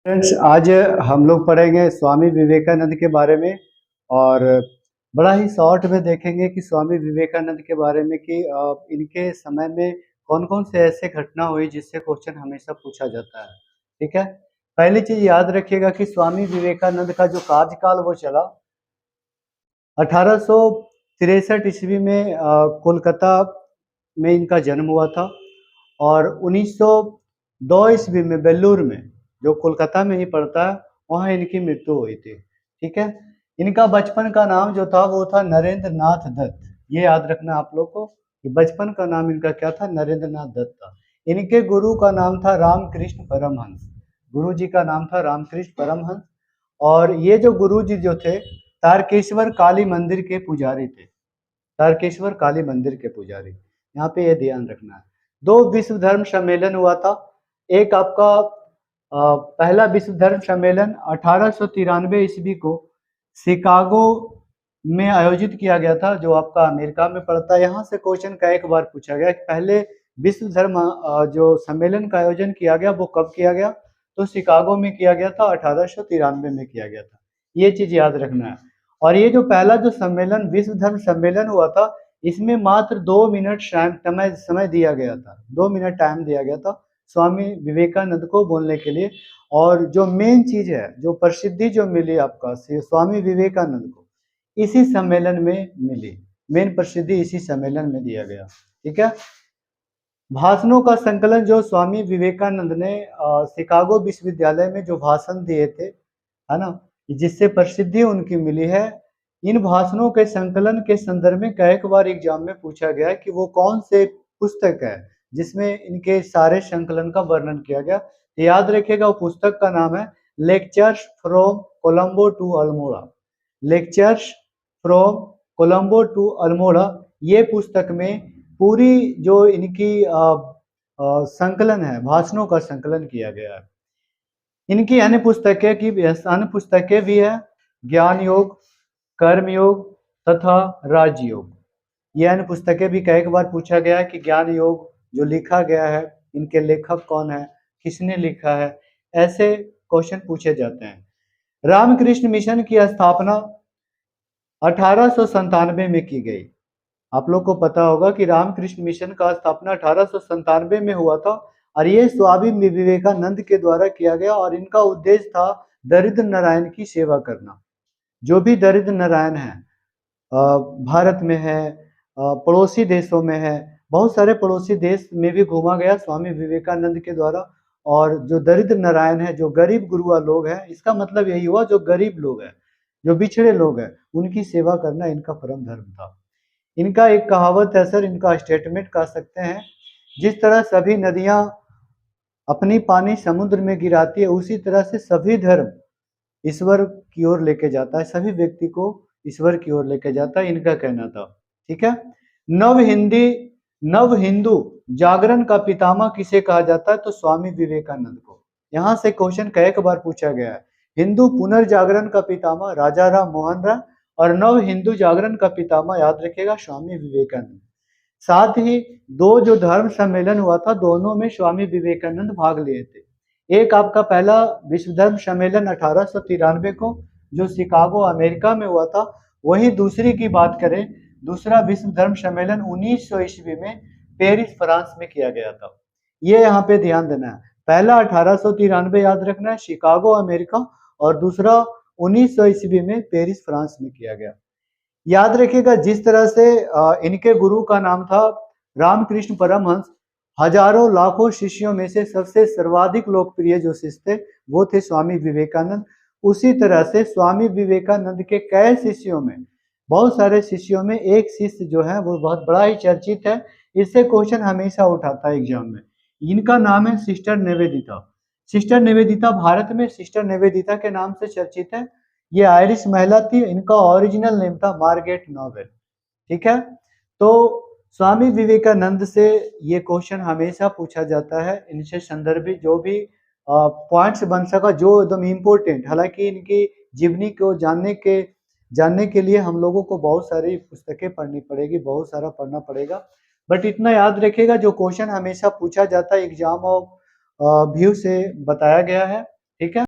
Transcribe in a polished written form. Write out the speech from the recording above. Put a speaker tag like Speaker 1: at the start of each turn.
Speaker 1: Friends, आज हम लोग पढ़ेंगे स्वामी विवेकानंद के बारे में। और बड़ा ही शॉर्ट में देखेंगे कि स्वामी विवेकानंद के बारे में कि इनके समय में कौन कौन से ऐसे घटना हुई जिससे क्वेश्चन हमेशा पूछा जाता है। ठीक है। पहली चीज याद रखिएगा कि स्वामी विवेकानंद का जो कार्यकाल वो चला 1863 ईस्वी में कोलकाता में इनका जन्म हुआ था। और 1902 ईस्वी में बेल्लूर में, जो कोलकाता में ही पड़ता है, वहाँ इनकी मृत्यु हुई थी। ठीक है। इनका बचपन का नाम जो था वो था नरेंद्र नाथ दत्त। ये याद रखना आप लोग को कि बचपन का नाम इनका क्या था, नरेंद्र नाथ दत्त था। इनके गुरु का नाम था रामकृष्ण परमहंस। गुरु जी का नाम था रामकृष्ण परमहंस। और ये जो गुरु जी जो थे, तारकेश्वर काली मंदिर के पुजारी थे। तारकेश्वर काली मंदिर के पुजारी, यहाँ पे ये ध्यान रखना है। दो विश्व धर्म सम्मेलन हुआ था। एक आपका पहला विश्व धर्म सम्मेलन 1893 ईस्वी को शिकागो में आयोजित किया गया था, जो आपका अमेरिका में पड़ता है। यहाँ से क्वेश्चन का एक बार पूछा गया कि पहले विश्व धर्म जो सम्मेलन का आयोजन किया गया वो कब किया गया, तो शिकागो में किया गया था, 1893 में किया गया था। ये चीज याद रखना है। और ये जो पहला जो सम्मेलन विश्व धर्म सम्मेलन हुआ था, इसमें मात्र 2 मिनट समय दिया गया था। 2 मिनट टाइम दिया गया था स्वामी विवेकानंद को बोलने के लिए। और जो मेन चीज है, जो प्रसिद्धि जो मिली आपका स्वामी विवेकानंद को, इसी सम्मेलन में मिली। मेन प्रसिद्धि इसी सम्मेलन में दिया गया। ठीक है। भाषणों का संकलन जो स्वामी विवेकानंद ने शिकागो विश्वविद्यालय में जो भाषण दिए थे, है ना, जिससे प्रसिद्धि उनकी मिली है। इन भाषणों के संकलन के संदर्भ में कई बार एग्जाम में पूछा गया है कि वो कौन से पुस्तक है जिसमें इनके सारे संकलन का वर्णन किया गया। तो याद रखिएगा, वो पुस्तक का नाम है lectures from Colombo to Almora. Lectures from Colombo to Almora. ये पुस्तक में पूरी जो इनकी संकलन है, भाषणों का संकलन किया गया है। इनकी अन्य पुस्तकें भी है, ज्ञान योग, कर्म योग तथा राजयोग। ये अन्य पुस्तकें भी कई बार पूछा गया है कि ज्ञान योग जो लिखा गया है, इनके लेखक कौन है, किसने लिखा है, ऐसे क्वेश्चन पूछे जाते हैं। रामकृष्ण मिशन की स्थापना 1897 में की गई। आप लोग को पता होगा कि रामकृष्ण मिशन का स्थापना 1897 में हुआ था। और ये स्वामी विवेकानंद के द्वारा किया गया। और इनका उद्देश्य था दरिद्र नारायण की सेवा करना। जो भी दरिद्र नारायण है भारत में है, पड़ोसी देशों में है, बहुत सारे पड़ोसी देश में भी घूमा गया स्वामी विवेकानंद के द्वारा। और जो दरिद्र नारायण है, जो गरीब गुरुआ लोग हैं, इसका मतलब यही हुआ जो गरीब लोग हैं, जो बिछड़े लोग हैं, उनकी सेवा करना इनका परम धर्म था। इनका एक कहावत है सर, इनका स्टेटमेंट कह सकते हैं, जिस तरह सभी नदियां अपनी पानी समुद्र में गिराती है, उसी तरह से सभी धर्म ईश्वर की ओर लेके जाता है, सभी व्यक्ति को ईश्वर की ओर लेके जाता है, इनका कहना था। ठीक है। नव हिंदू जागरण का पितामह किसे कहा जाता है, तो स्वामी विवेकानंद को। यहां से क्वेश्चन कई बार पूछा गया है। हिंदू पुनर्जागरण का पितामह राजा राम मोहन राय, और नव हिंदू जागरण का पितामह याद रखेगा स्वामी विवेकानंद। साथ ही दो जो धर्म सम्मेलन हुआ था, दोनों में स्वामी विवेकानंद भाग लिए थे। एक आपका पहला विश्व धर्म सम्मेलन 1893 को, जो शिकागो अमेरिका में हुआ था। वहीं दूसरी की बात करें, दूसरा विश्व धर्म सम्मेलन 1900 ईस्वी में पेरिस फ्रांस में किया गया था। ये यहाँ पे ध्यान देना है, पहला 1893 याद रखना है, शिकागो अमेरिका, और दूसरा 1900 ईस्वी में पेरिस फ्रांस में किया गया। याद रखिएगा, जिस तरह से इनके गुरु का नाम था रामकृष्ण परमहंस, हजारों लाखों शिष्यों में से सबसे सर्वाधिक लोकप्रिय जो शिष्य थे वो थे स्वामी विवेकानंद। उसी तरह से स्वामी विवेकानंद के कई शिष्यों में, बहुत सारे शिष्यों में एक शिष्य जो है वो बहुत बड़ा ही चर्चित है। इससे क्वेश्चन हमेशा उठाता है एग्जाम में। इनका नाम है सिस्टर निवेदिता। सिस्टर निवेदिता भारत में सिस्टर निवेदिता के नाम से चर्चित है। ये आयरिश महिला थी। इनका ओरिजिनल नेम था मार्गरेट नोबेल। ठीक है। तो स्वामी विवेकानंद से ये क्वेश्चन हमेशा पूछा जाता है। इनसे संदर्भित जो भी पॉइंट्स बन सका, जो एकदम इम्पोर्टेंट, हालांकि इनकी जीवनी को जानने के लिए हम लोगों को बहुत सारी पुस्तकें पढ़नी पड़ेगी, बहुत सारा पढ़ना पड़ेगा। बट इतना याद रखिएगा, जो क्वेश्चन हमेशा पूछा जाता है एग्जाम ऑफ व्यू से बताया गया है। ठीक है।